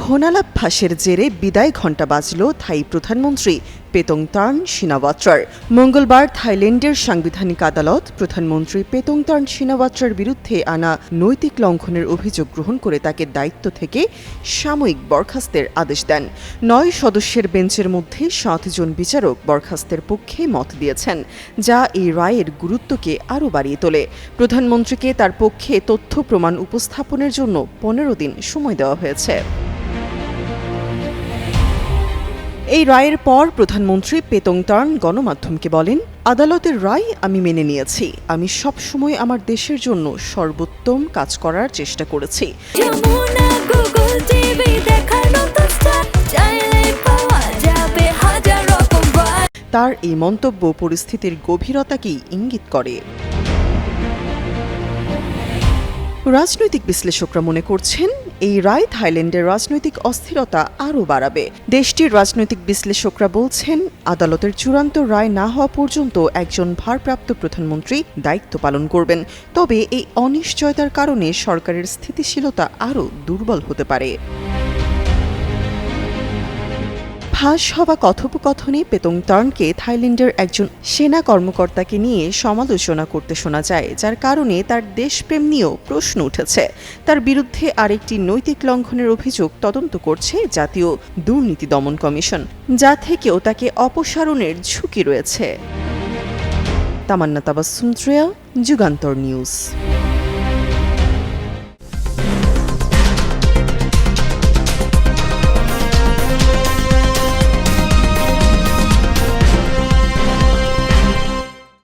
ফোনালাপ ফাঁসের জেরে বিদায় ঘণ্টা বাজল থাই প্রধানমন্ত্রী পেতোংতার্ন শিনাওয়াত্রার। মঙ্গলবার থাইল্যান্ডের সাংবিধানিক আদালত প্রধানমন্ত্রী পেতোংতার্ন শিনাওয়াত্রার বিরুদ্ধে আনা নৈতিক লঙ্ঘনের অভিযোগ গ্রহণ করে তাকে দায়িত্ব থেকে সাময়িক বরখাস্তের আদেশ দেন। ৯ সদস্যের বেঞ্চের মধ্যে ৭ জন বিচারক বরখাস্তের পক্ষে মত দিয়েছেন, যা এই রায়ের গুরুত্বকে আরও বাড়িয়ে তোলে। প্রধানমন্ত্রীকে তার পক্ষে তথ্য প্রমাণ উপস্থাপনের জন্য ১৫ দিন সময় দেওয়া হয়েছে। এই রায়ের পর প্রধানমন্ত্রী পেতোংতার্ন গণমাধ্যমকে বলেন, আদালতের রায় আমি মেনে নিয়েছি। আমি সবসময় আমার দেশের জন্য সর্বোত্তম কাজ করার চেষ্টা করেছি। তার এই মন্তব্য পরিস্থিতির গভীরতাকেই ইঙ্গিত করে। রাজনৈতিক বিশ্লেষকরা মনে করছেন, এই রায় থাইল্যান্ডের রাজনৈতিক অস্থিরতা আরও বাড়াবে। দেশটির রাজনৈতিক বিশ্লেষকরা বলছেন, আদালতের চূড়ান্ত রায় না হওয়া পর্যন্ত একজন ভারপ্রাপ্ত প্রধানমন্ত্রী দায়িত্ব পালন করবেন। তবে এই অনিশ্চয়তার কারণে সরকারের স্থিতিশীলতা আরও দুর্বল হতে পারে। ফাঁস হওয়া কথোপকথনে পেতোংতার্নকে থাইল্যান্ডের একজন সেনা কর্মকর্তাকে নিয়ে সমালোচনা করতে শোনা যায়, যার কারণে তার দেশপ্রেম নিয়েও প্রশ্ন উঠেছে। তার বিরুদ্ধে আরেকটি নৈতিক লঙ্ঘনের অভিযোগ তদন্ত করছে জাতীয় দুর্নীতি দমন কমিশন, যা থেকেও তাকে অপসারণের ঝুঁকি রয়েছে। তামান্না তাবাসসুম, যুগান্তর নিউজ।